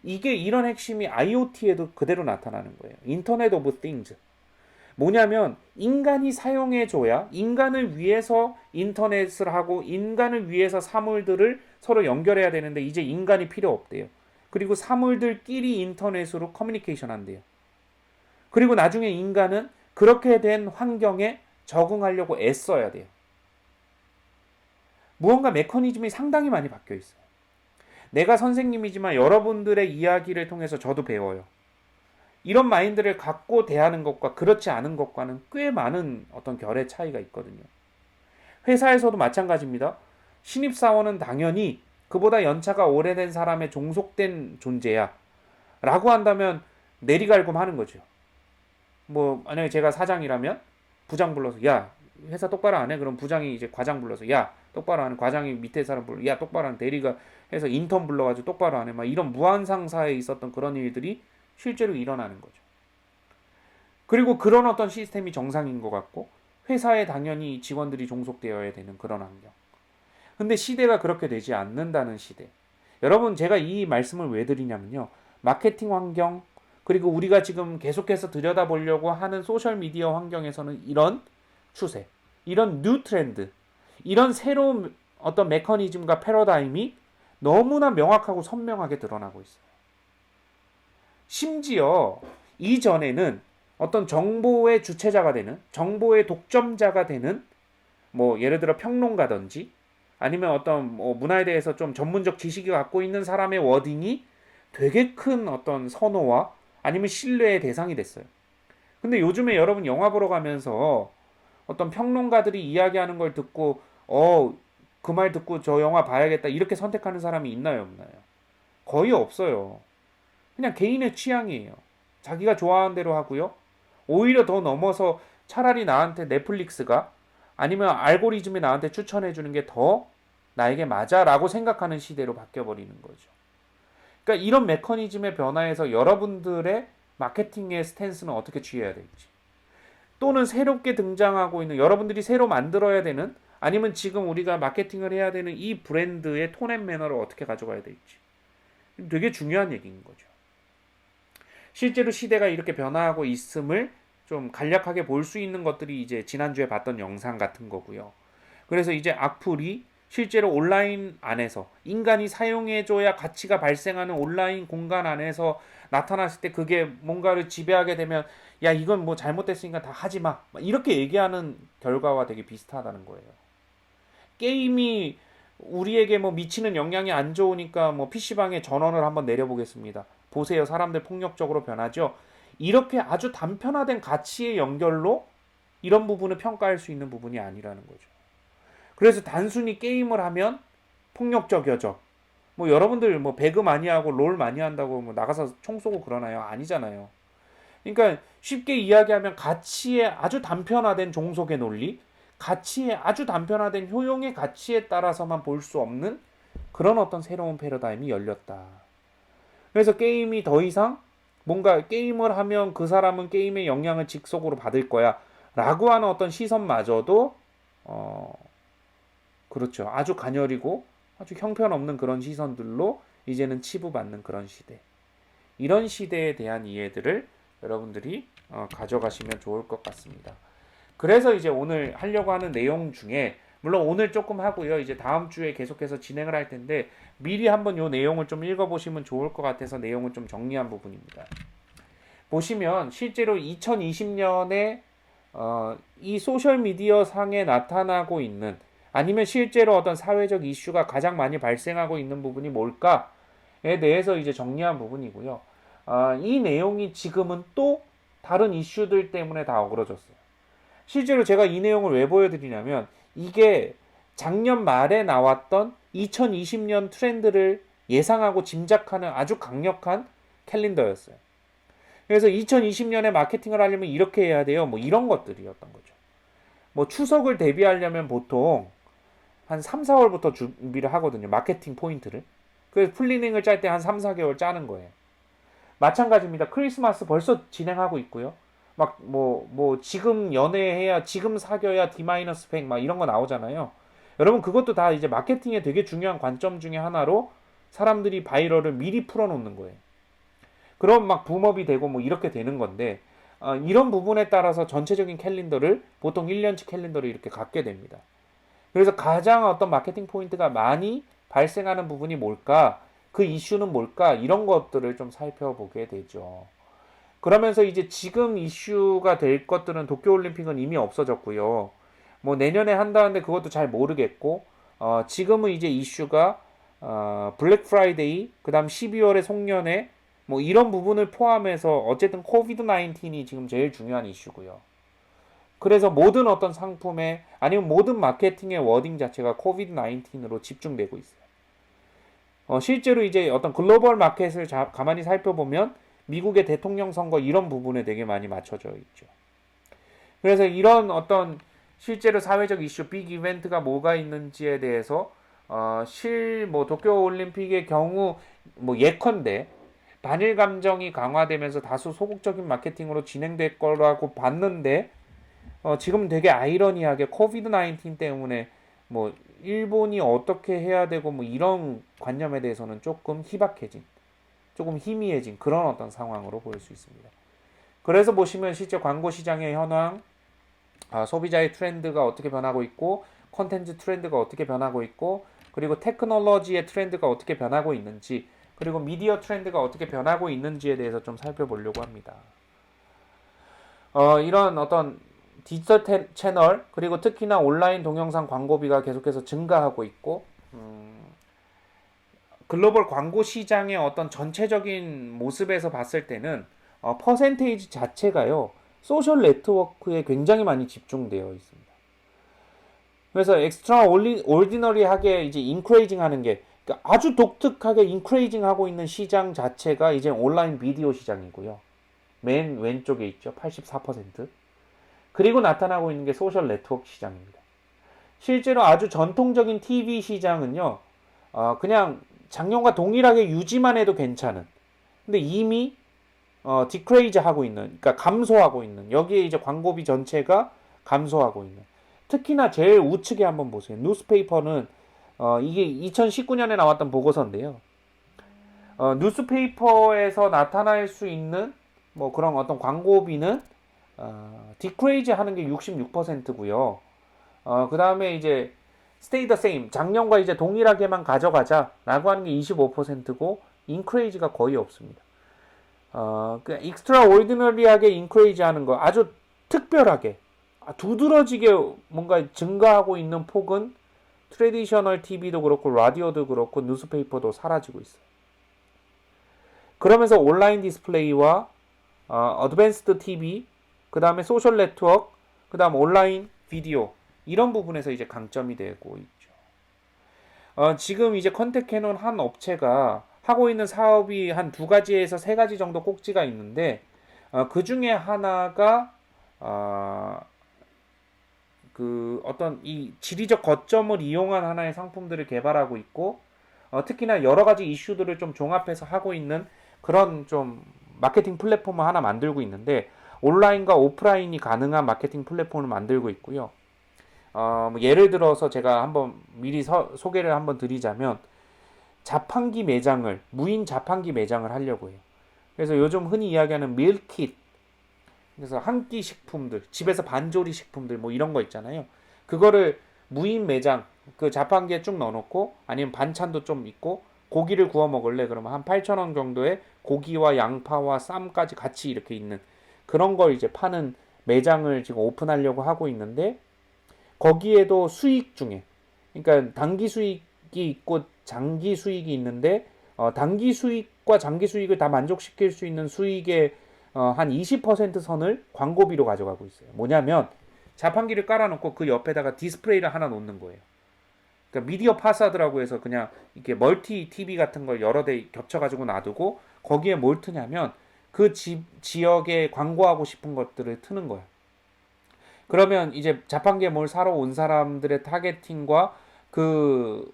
이게 이런 핵심이 IoT에도 그대로 나타나는 거예요. 인터넷 오브 띵즈. 뭐냐면 인간이 사용해줘야 인간을 위해서 인터넷을 하고 인간을 위해서 사물들을 서로 연결해야 되는데 이제 인간이 필요 없대요. 그리고 사물들끼리 인터넷으로 커뮤니케이션 한대요. 그리고 나중에 인간은 그렇게 된 환경에 적응하려고 애써야 돼요. 무언가 메커니즘이 상당히 많이 바뀌어 있어요. 내가 선생님이지만 여러분들의 이야기를 통해서 저도 배워요. 이런 마인드를 갖고 대하는 것과 그렇지 않은 것과는 꽤 많은 어떤 결의 차이가 있거든요. 회사에서도 마찬가지입니다. 신입사원은 당연히 그보다 연차가 오래된 사람의 종속된 존재야 라고 한다면 내리갈굼 하는 거죠. 뭐 만약에 제가 사장이라면 부장 불러서 야 회사 똑바로 안 해? 그럼 부장이 이제 과장 불러서 야 똑바로 안 해? 과장이 밑에 사람 불러 야 똑바로 안 해? 대리가 해서 인턴 불러가지고 똑바로 안 해? 막 이런 무한상사에 있었던 그런 일들이 실제로 일어나는 거죠. 그리고 그런 어떤 시스템이 정상인 것 같고 회사에 당연히 직원들이 종속되어야 되는 그런 환경. 근데 시대가 그렇게 되지 않는다는 시대. 여러분 제가 이 말씀을 왜 드리냐면요. 마케팅 환경 그리고 우리가 지금 계속해서 들여다보려고 하는 소셜미디어 환경에서는 이런 추세, 이런 뉴 트렌드, 이런 새로운 어떤 메커니즘과 패러다임이 너무나 명확하고 선명하게 드러나고 있어요. 심지어 이전에는 어떤 정보의 주체자가 되는, 정보의 독점자가 되는 뭐 예를 들어 평론가든지 아니면 어떤 뭐 문화에 대해서 좀 전문적 지식이 갖고 있는 사람의 워딩이 되게 큰 어떤 선호와 아니면 신뢰의 대상이 됐어요. 근데 요즘에 여러분 영화 보러 가면서 어떤 평론가들이 이야기하는 걸 듣고 그 말 듣고 저 영화 봐야겠다 이렇게 선택하는 사람이 있나요, 없나요? 거의 없어요. 그냥 개인의 취향이에요. 자기가 좋아하는 대로 하고요. 오히려 더 넘어서 차라리 나한테 넷플릭스가 아니면 알고리즘이 나한테 추천해 주는 게 더 나에게 맞아라고 생각하는 시대로 바뀌어 버리는 거죠. 그러니까 이런 메커니즘의 변화에서 여러분들의 마케팅의 스탠스는 어떻게 취해야 될지, 또는 새롭게 등장하고 있는 여러분들이 새로 만들어야 되는 아니면 지금 우리가 마케팅을 해야 되는 이 브랜드의 톤 앤 매너를 어떻게 가져가야 될지 되게 중요한 얘기인 거죠. 실제로 시대가 이렇게 변화하고 있음을 좀 간략하게 볼 수 있는 것들이 이제 지난주에 봤던 영상 같은 거고요. 그래서 이제 악플이 실제로 온라인 안에서 인간이 사용해줘야 가치가 발생하는 온라인 공간 안에서 나타났을 때 그게 뭔가를 지배하게 되면 야 이건 뭐 잘못됐으니까 다 하지 마 이렇게 얘기하는 결과와 되게 비슷하다는 거예요. 게임이 우리에게 뭐 미치는 영향이 안 좋으니까 뭐 PC방에 전원을 한번 내려보겠습니다. 보세요. 사람들 폭력적으로 변하죠. 이렇게 아주 단편화된 가치의 연결로 이런 부분을 평가할 수 있는 부분이 아니라는 거죠. 그래서 단순히 게임을 하면 폭력적이어져. 뭐 여러분들 뭐 배그 많이 하고 롤 많이 한다고 뭐 나가서 총 쏘고 그러나요? 아니잖아요. 그러니까 쉽게 이야기하면 가치의 아주 단편화된 종속의 논리, 가치의 아주 단편화된 효용의 가치에 따라서만 볼 수 없는 그런 어떤 새로운 패러다임이 열렸다. 그래서 게임이 더 이상 뭔가 게임을 하면 그 사람은 게임의 영향을 직속으로 받을 거야 라고 하는 어떤 시선마저도 어 그렇죠. 아주 가녀리고 아주 형편없는 그런 시선들로 이제는 치부받는 그런 시대. 이런 시대에 대한 이해들을 여러분들이 가져가시면 좋을 것 같습니다. 그래서 이제 오늘 하려고 하는 내용 중에 물론 오늘 조금 하고요. 이제 다음 주에 계속해서 진행을 할 텐데 미리 한번 이 내용을 좀 읽어보시면 좋을 것 같아서 내용을 좀 정리한 부분입니다. 보시면 실제로 2020년에 이 소셜 미디어 상에 나타나고 있는 아니면 실제로 어떤 사회적 이슈가 가장 많이 발생하고 있는 부분이 뭘까에 대해서 이제 정리한 부분이고요. 이 내용이 지금은 또 다른 이슈들 때문에 다 어그러졌어요. 실제로 제가 이 내용을 왜 보여드리냐면 이게 작년 말에 나왔던 2020년 트렌드를 예상하고 짐작하는 아주 강력한 캘린더였어요. 그래서 2020년에 마케팅을 하려면 이렇게 해야 돼요. 뭐 이런 것들이었던 거죠. 뭐 추석을 대비하려면 보통 한 3, 4월부터 준비를 하거든요. 마케팅 포인트를. 그래서 플래닝을 짤 때 한 3, 4개월 짜는 거예요. 마찬가지입니다. 크리스마스 벌써 진행하고 있고요. 막 지금 연애해야 지금 사귀어야 D-100 막 이런 거 나오잖아요. 여러분 그것도 다 이제 마케팅의 되게 중요한 관점 중에 하나로 사람들이 바이럴을 미리 풀어놓는 거예요. 그럼 막 붐업이 되고 뭐 이렇게 되는 건데 이런 부분에 따라서 전체적인 캘린더를 보통 1년치 캘린더를 이렇게 갖게 됩니다. 그래서 가장 어떤 마케팅 포인트가 많이 발생하는 부분이 뭘까? 그 이슈는 뭘까? 이런 것들을 좀 살펴보게 되죠. 그러면서 이제 지금 이슈가 될 것들은 도쿄올림픽은 이미 없어졌고요. 뭐 내년에 한다는데 그것도 잘 모르겠고, 지금은 이제 이슈가 블랙 프라이데이, 그 다음 12월의 송년회, 뭐 이런 부분을 포함해서 어쨌든 코비드 19이 지금 제일 중요한 이슈고요. 그래서 모든 어떤 상품에 아니면 모든 마케팅의 워딩 자체가 코비드 19으로 집중되고 있어요. 실제로 이제 어떤 글로벌 마켓을 가만히 살펴보면 미국의 대통령 선거 이런 부분에 되게 많이 맞춰져 있죠. 그래서 이런 어떤 실제로 사회적 이슈, 빅 이벤트가 뭐가 있는지에 대해서 뭐 도쿄 올림픽의 경우 뭐 예컨대 반일 감정이 강화되면서 다소 소극적인 마케팅으로 진행될 거라고 봤는데 지금 되게 아이러니하게 코비드 19 때문에 뭐 일본이 어떻게 해야 되고 뭐 이런 관념에 대해서는 조금 희박해진, 조금 희미해진 그런 어떤 상황으로 보일 수 있습니다. 그래서 보시면 실제 광고 시장의 현황, 소비자의 트렌드가 어떻게 변하고 있고, 컨텐츠 트렌드가 어떻게 변하고 있고, 그리고 테크놀로지의 트렌드가 어떻게 변하고 있는지, 그리고 미디어 트렌드가 어떻게 변하고 있는지에 대해서 좀 살펴보려고 합니다. 이런 어떤 디지털 채널, 그리고 특히나 온라인 동영상 광고비가 계속해서 증가하고 있고, 글로벌 광고 시장의 어떤 전체적인 모습에서 봤을 때는 퍼센테이지 자체가요 소셜 네트워크에 굉장히 많이 집중되어 있습니다. 그래서 엑스트라 올디너리하게 이제 인크레이징 하는 게 그러니까 아주 독특하게 인크레이징 하고 있는 시장 자체가 이제 온라인 비디오 시장이고요. 맨 왼쪽에 있죠. 84%. 그리고 나타나고 있는 게 소셜 네트워크 시장입니다. 실제로 아주 전통적인 TV 시장은요. 그냥 작년과 동일하게 유지만 해도 괜찮은. 근데 이미 디크레이즈 하고 있는, 그러니까 감소하고 있는. 여기에 이제 광고비 전체가 감소하고 있는. 특히나 제일 우측에 한번 보세요. 뉴스페이퍼는 이게 2019년에 나왔던 보고서인데요. 뉴스페이퍼에서 나타날 수 있는 뭐 그런 어떤 광고비는 디크레이즈 하는 게 66%고요. 그 다음에 이제 stay the same, 작년과 이제 동일하게만 가져가자라고 하는 게 25%고 인크레이즈가 거의 없습니다. 그 익스트라오디너리하게 인크레이즈 하는 거 아주 특별하게 두드러지게 뭔가 증가하고 있는 폭은 트래디셔널 TV도 그렇고 라디오도 그렇고 뉴스페이퍼도 사라지고 있어요. 그러면서 온라인 디스플레이와 어드밴스드 TV, 그 다음에 소셜 네트워크, 그 다음 온라인 비디오 이런 부분에서 이제 강점이 되고 있죠. 지금 이제 컨택해놓은 한 업체가 하고 있는 사업이 한 2가지에서 3가지 정도 꼭지가 있는데 그 중에 하나가 그 어떤 이 지리적 거점을 이용한 하나의 상품들을 개발하고 있고 특히나 여러 가지 이슈들을 좀 종합해서 하고 있는 그런 좀 마케팅 플랫폼을 하나 만들고 있는데 온라인과 오프라인이 가능한 마케팅 플랫폼을 만들고 있고요. 뭐 예를 들어서 제가 한번 미리 소개를 한번 드리자면 자판기 매장을 무인 자판기 매장을 하려고 해요. 그래서 요즘 흔히 이야기하는 밀킷, 그래서 한 끼 식품들, 집에서 반조리 식품들 뭐 이런 거 있잖아요. 그거를 무인 매장 그 자판기에 쭉 넣어놓고 아니면 반찬도 좀 있고 고기를 구워 먹을래 그러면 한 8,000원 정도에 고기와 양파와 쌈까지 같이 이렇게 있는 그런 걸 이제 파는 매장을 지금 오픈하려고 하고 있는데 거기에도 수익 중에 그러니까 단기 수익이 있고 장기 수익이 있는데 단기 수익과 장기 수익을 다 만족시킬 수 있는 수익의 한 20% 선을 광고비로 가져가고 있어요. 뭐냐면 자판기를 깔아놓고 그 옆에다가 디스플레이를 하나 놓는 거예요. 그러니까 미디어 파사드라고 해서 그냥 이렇게 멀티 TV 같은 걸 여러 대 겹쳐가지고 놔두고 거기에 뭘 트냐면 그 지역에 광고하고 싶은 것들을 트는 거예요. 그러면 이제 자판기에 뭘 사러 온 사람들의 타겟팅과 그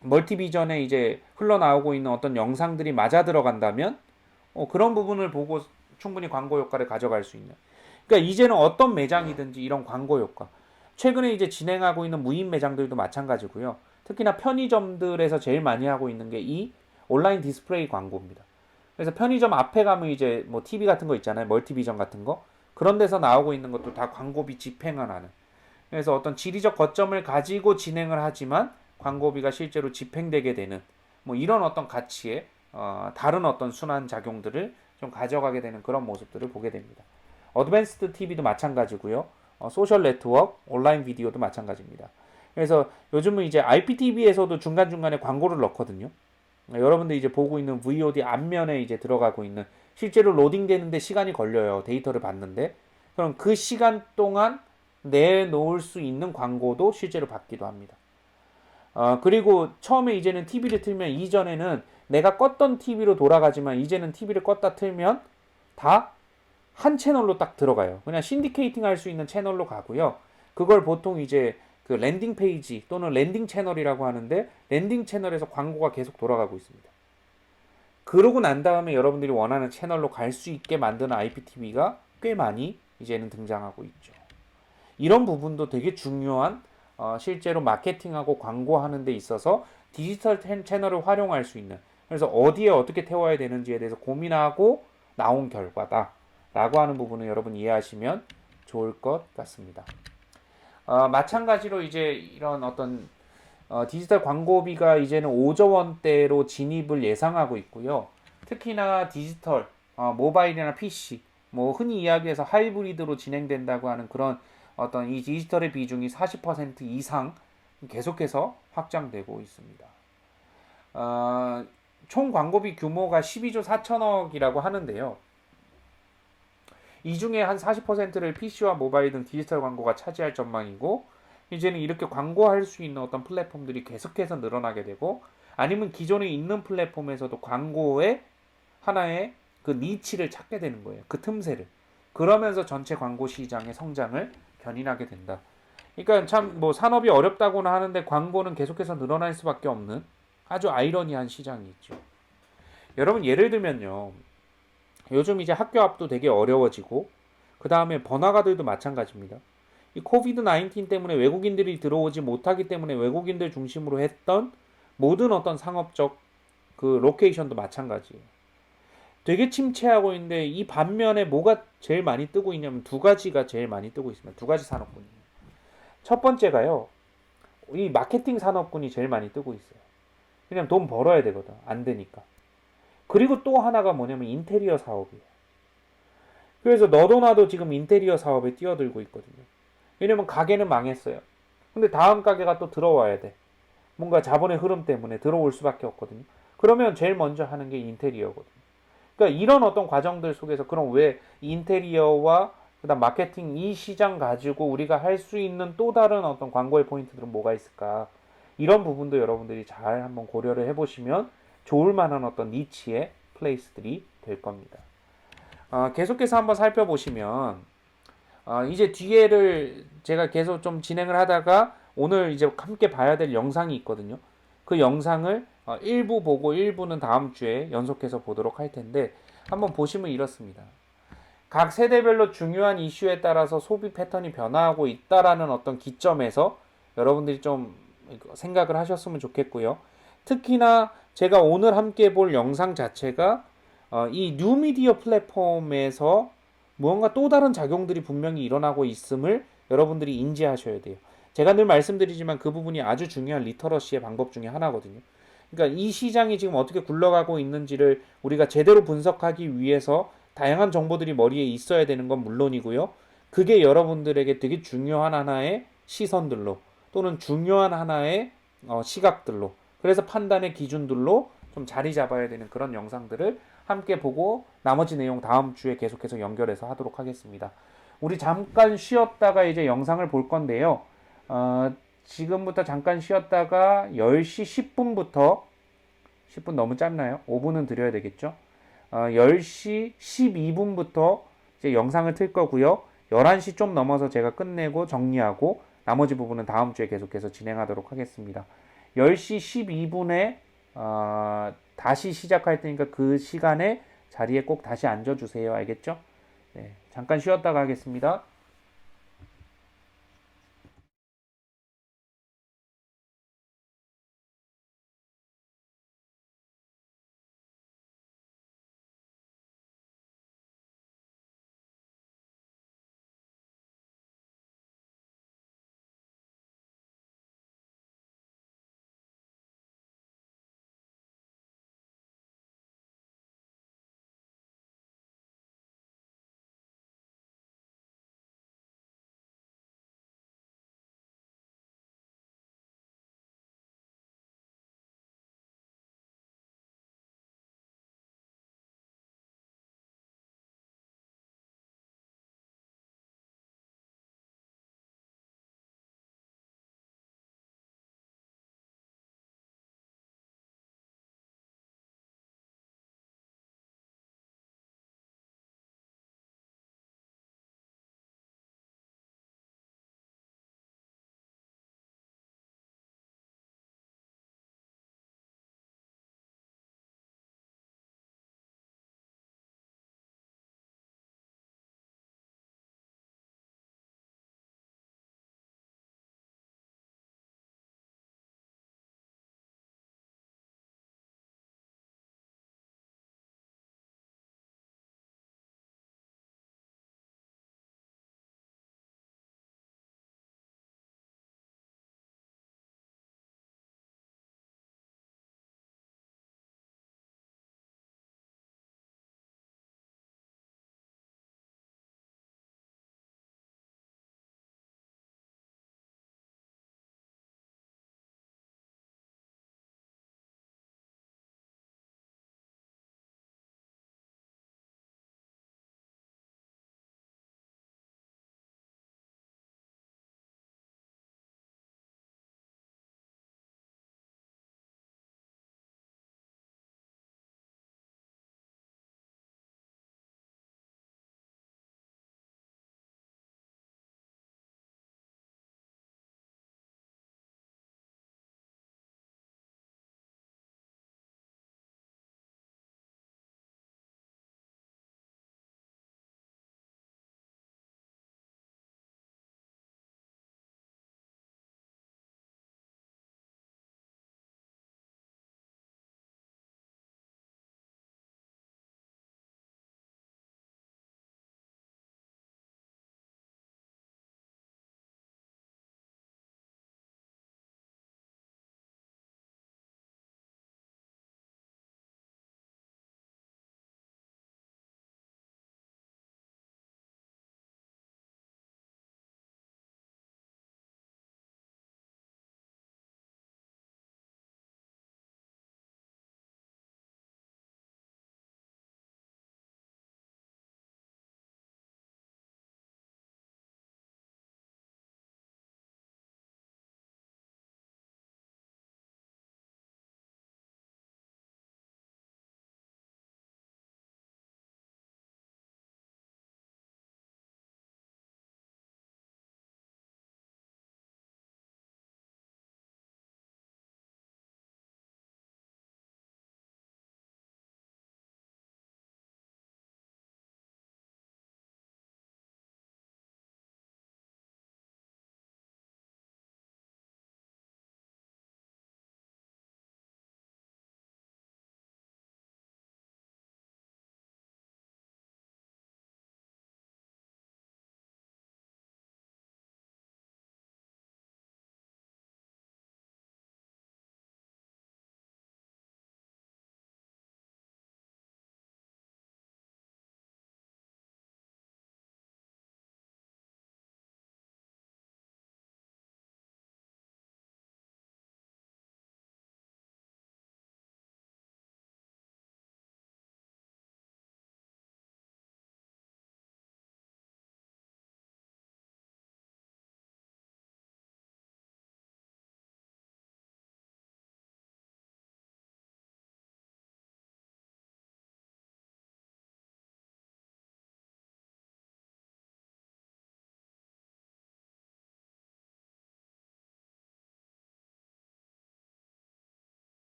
멀티비전에 이제 흘러나오고 있는 어떤 영상들이 맞아 들어간다면 그런 부분을 보고 충분히 광고 효과를 가져갈 수 있는. 그러니까 이제는 어떤 매장이든지 이런 광고 효과. 최근에 이제 진행하고 있는 무인 매장들도 마찬가지고요. 특히나 편의점들에서 제일 많이 하고 있는 게 이 온라인 디스플레이 광고입니다. 그래서 편의점 앞에 가면 이제 뭐 TV 같은 거 있잖아요. 멀티비전 같은 거. 그런 데서 나오고 있는 것도 다 광고비 집행을 하는. 그래서 어떤 지리적 거점을 가지고 진행을 하지만 광고비가 실제로 집행되게 되는 뭐 이런 어떤 가치의 다른 어떤 순환 작용들을 좀 가져가게 되는 그런 모습들을 보게 됩니다. 어드밴스드 TV도 마찬가지고요. 소셜 네트워크, 온라인 비디오도 마찬가지입니다. 그래서 요즘은 이제 IPTV에서도 중간중간에 광고를 넣거든요. 여러분들 이제 보고 있는 VOD 앞면에 이제 들어가고 있는 실제로 로딩되는데 시간이 걸려요. 데이터를 받는데. 그럼 그 시간 동안 내놓을 수 있는 광고도 실제로 받기도 합니다. 그리고 처음에 이제는 TV를 틀면 이전에는 내가 껐던 TV로 돌아가지만 이제는 TV를 껐다 틀면 다 한 채널로 딱 들어가요. 그냥 신디케이팅 할 수 있는 채널로 가고요. 그걸 보통 이제 그 랜딩 페이지 또는 랜딩 채널이라고 하는데 랜딩 채널에서 광고가 계속 돌아가고 있습니다. 그러고 난 다음에 여러분들이 원하는 채널로 갈 수 있게 만드는 IPTV가 꽤 많이 이제는 등장하고 있죠. 이런 부분도 되게 중요한 실제로 마케팅하고 광고하는 데 있어서 디지털 채널을 활용할 수 있는, 그래서 어디에 어떻게 태워야 되는지에 대해서 고민하고 나온 결과다라고 하는 부분을 여러분 이해하시면 좋을 것 같습니다. 마찬가지로 이제 이런 어떤 디지털 광고비가 이제는 5조 원대로 진입을 예상하고 있고요. 특히나 디지털, 모바일이나 PC, 뭐 흔히 이야기해서 하이브리드로 진행된다고 하는 그런 어떤 이 디지털의 비중이 40% 이상 계속해서 확장되고 있습니다. 어, 총 광고비 규모가 12조 4천억이라고 하는데요. 이 중에 한 40%를 PC와 모바일 등 디지털 광고가 차지할 전망이고, 이제는 이렇게 광고할 수 있는 어떤 플랫폼들이 계속해서 늘어나게 되고, 아니면 기존에 있는 플랫폼에서도 광고의 하나의 그 니치를 찾게 되는 거예요. 그 틈새를. 그러면서 전체 광고 시장의 성장을 견인하게 된다. 그러니까 참 뭐 산업이 어렵다고는 하는데 광고는 계속해서 늘어날 수밖에 없는 아주 아이러니한 시장이 있죠. 여러분 예를 들면요. 요즘 이제 학교 앞도 되게 어려워지고, 그 다음에 번화가들도 마찬가지입니다. 이 코비드 19 때문에 외국인들이 들어오지 못하기 때문에 외국인들 중심으로 했던 모든 어떤 상업적 그 로케이션도 마찬가지예요. 되게 침체하고 있는데 이 반면에 뭐가 제일 많이 뜨고 있냐면 두 가지가 제일 많이 뜨고 있습니다. 두 가지 산업군이에요. 첫 번째가요. 이 마케팅 산업군이 제일 많이 뜨고 있어요. 왜냐면 돈 벌어야 되거든. 안 되니까. 그리고 또 하나가 뭐냐면 인테리어 사업이에요. 그래서 너도 나도 지금 인테리어 사업에 뛰어들고 있거든요. 왜냐면 가게는 망했어요. 근데 다음 가게가 또 들어와야 돼. 뭔가 자본의 흐름 때문에 들어올 수밖에 없거든요. 그러면 제일 먼저 하는 게 인테리어거든요. 그러니까 이런 어떤 과정들 속에서 그럼 왜 인테리어와 그다음 마케팅 이 시장 가지고 우리가 할 수 있는 또 다른 어떤 광고의 포인트들은 뭐가 있을까? 이런 부분도 여러분들이 잘 한번 고려를 해보시면 좋을 만한 어떤 니치의 플레이스들이 될 겁니다. 계속해서 한번 살펴보시면 이제 뒤에를 제가 계속 좀 진행을 하다가 오늘 이제 함께 봐야 될 영상이 있거든요. 그 영상을 일부 보고 일부는 다음 주에 연속해서 보도록 할 텐데 한번 보시면 이렇습니다. 각 세대별로 중요한 이슈에 따라서 소비 패턴이 변화하고 있다라는 어떤 기점에서 여러분들이 좀 생각을 하셨으면 좋겠고요. 특히나 제가 오늘 함께 볼 영상 자체가 이 뉴미디어 플랫폼에서 무언가 또 다른 작용들이 분명히 일어나고 있음을 여러분들이 인지하셔야 돼요. 제가 늘 말씀드리지만 그 부분이 아주 중요한 리터러시의 방법 중에 하나거든요. 그러니까 이 시장이 지금 어떻게 굴러가고 있는지를 우리가 제대로 분석하기 위해서 다양한 정보들이 머리에 있어야 되는 건 물론이고요. 그게 여러분들에게 되게 중요한 하나의 시선들로 또는 중요한 하나의 시각들로, 그래서 판단의 기준들로 좀 자리 잡아야 되는 그런 영상들을 함께 보고 나머지 내용 다음 주에 계속해서 연결해서 하도록 하겠습니다. 우리 잠깐 쉬었다가 이제 영상을 볼 건데요. 지금부터 잠깐 쉬었다가 10시 10분부터 10분 너무 짧나요? 5분은 드려야 되겠죠? 10시 12분부터 이제 영상을 틀 거고요. 11시 좀 넘어서 제가 끝내고 정리하고 나머지 부분은 다음 주에 계속해서 진행하도록 하겠습니다. 10시 12분에 다시 시작할 테니까 그 시간에 자리에 꼭 다시 앉아주세요. 알겠죠? 네, 잠깐 쉬었다가 하겠습니다.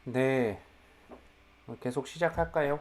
네, 계속 시작할까요?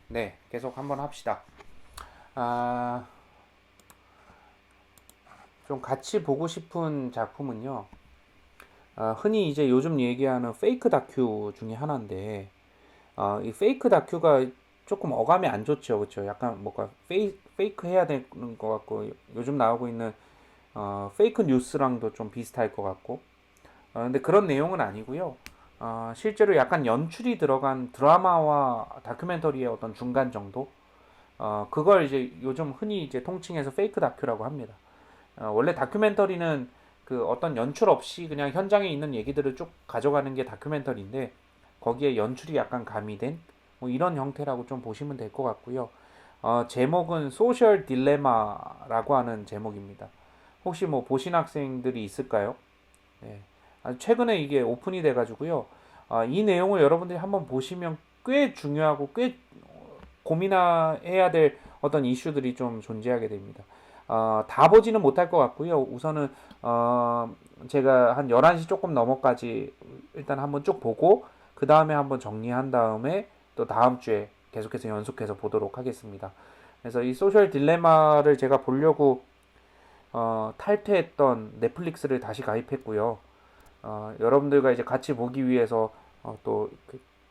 네, 계속 한번 합시다. 아, 좀 같이 보고 싶은 작품은요. 흔히 이제 요즘 얘기하는 페이크 다큐 중에 하나인데, 이 페이크 다큐가 조금 어감이 안 좋죠, 그렇죠? 약간 뭔가 페이크 해야 되는 것 같고, 요즘 나오고 있는 페이크 뉴스랑도 좀 비슷할 것 같고, 근데 그런 내용은 아니고요. 실제로 약간 연출이 들어간 드라마와 다큐멘터리의 어떤 중간 정도? 그걸 이제 요즘 흔히 이제 통칭해서 페이크 다큐라고 합니다. 원래 다큐멘터리는 그 어떤 연출 없이 그냥 현장에 있는 얘기들을 쭉 가져가는 게 다큐멘터리인데 거기에 연출이 약간 가미된 뭐 이런 형태라고 좀 보시면 될 것 같고요. 제목은 소셜 딜레마라고 하는 제목입니다. 혹시 뭐 보신 학생들이 있을까요? 네. 최근에 이게 오픈이 돼가지고요. 이 내용을 여러분들이 한번 보시면 꽤 중요하고 꽤 고민해야 될 어떤 이슈들이 좀 존재하게 됩니다. 다 보지는 못할 것 같고요. 우선은 제가 한 11시 조금 넘어까지 일단 한번 쭉 보고 그 다음에 한번 정리한 다음에 또 다음 주에 계속해서 연속해서 보도록 하겠습니다. 그래서 이 소셜 딜레마를 제가 보려고 탈퇴했던 넷플릭스를 다시 가입했고요. 여러분들과 이제 같이 보기 위해서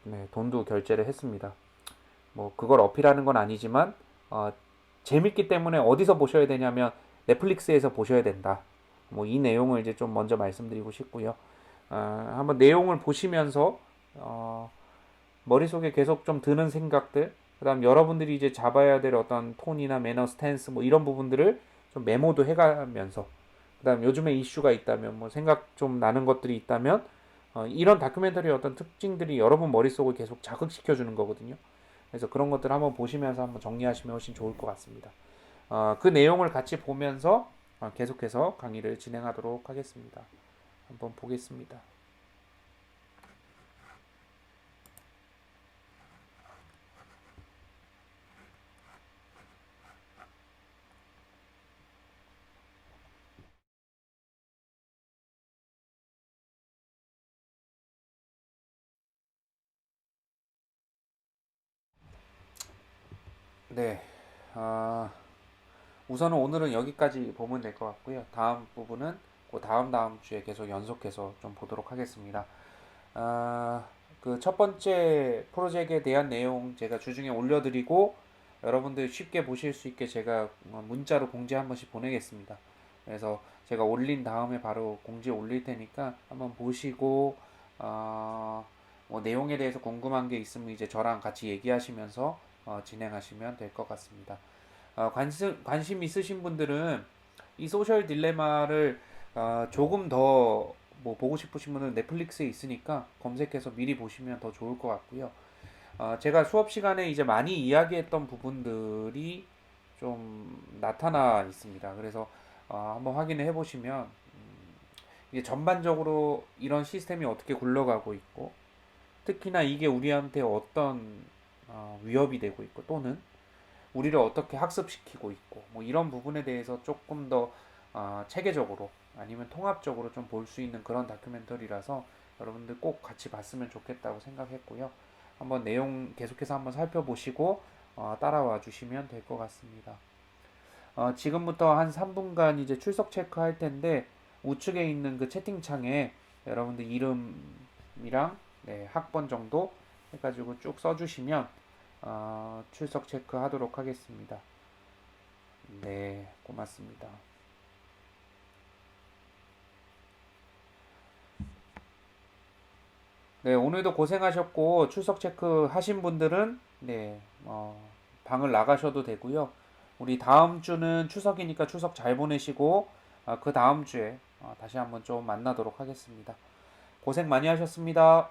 네, 돈도 결제를 했습니다. 뭐 그걸 어필하는 건 아니지만 재밌기 때문에 어디서 보셔야 되냐면 넷플릭스에서 보셔야 된다. 뭐 이 내용을 이제 좀 먼저 말씀드리고 싶고요. 한번 내용을 보시면서 어, 머릿속에 계속 좀 드는 생각들, 그다음 여러분들이 이제 잡아야 될 어떤 톤이나 매너, 스탠스 뭐 이런 부분들을 좀 메모도 해가면서 그다음 요즘에 이슈가 있다면 뭐 생각 좀 나는 것들이 있다면 이런 다큐멘터리의 어떤 특징들이 여러분 머릿속을 계속 자극시켜 주는 거거든요. 그래서 그런 것들 한번 보시면서 한번 정리하시면 훨씬 좋을 것 같습니다. 그 내용을 같이 보면서 계속해서 강의를 진행하도록 하겠습니다. 한번 보겠습니다. 네, 아, 우선은 오늘은 여기까지 보면 될 것 같고요. 다음 부분은 그 다음 주에 계속 연속해서 좀 보도록 하겠습니다. 아, 그 첫 번째 프로젝트에 대한 내용 제가 주중에 올려드리고 여러분들 쉽게 보실 수 있게 제가 문자로 공지 한 번씩 보내겠습니다. 그래서 제가 올린 다음에 바로 공지 올릴 테니까 한번 보시고 뭐 내용에 대해서 궁금한 게 있으면 이제 저랑 같이 얘기하시면서 진행하시면 될 것 같습니다. 관심 있으신 분들은 이 소셜 딜레마를 조금 더 뭐 보고 싶으신 분은 넷플릭스에 있으니까 검색해서 미리 보시면 더 좋을 것 같고요. 제가 수업 시간에 이제 많이 이야기했던 부분들이 좀 나타나 있습니다. 그래서 한번 확인을 해보시면 이게 전반적으로 이런 시스템이 어떻게 굴러가고 있고 특히나 이게 우리한테 어떤 위협이 되고 있고 또는 우리를 어떻게 학습시키고 있고 뭐 이런 부분에 대해서 조금 더 체계적으로 아니면 통합적으로 좀 볼 수 있는 그런 다큐멘터리라서 여러분들 꼭 같이 봤으면 좋겠다고 생각했고요. 한번 내용 계속해서 한번 살펴보시고 따라와 주시면 될 것 같습니다. 지금부터 한 3분간 이제 출석 체크할 텐데 우측에 있는 그 채팅창에 여러분들 이름이랑 네, 학번 정도 해가지고 쭉 써주시면 출석 체크하도록 하겠습니다. 네, 고맙습니다. 네, 오늘도 고생하셨고 출석 체크 하신 분들은 네, 방을 나가셔도 되고요. 우리 다음 주는 추석이니까 추석 잘 보내시고 그 다음 주에 다시 한번 좀 만나도록 하겠습니다. 고생 많이 하셨습니다.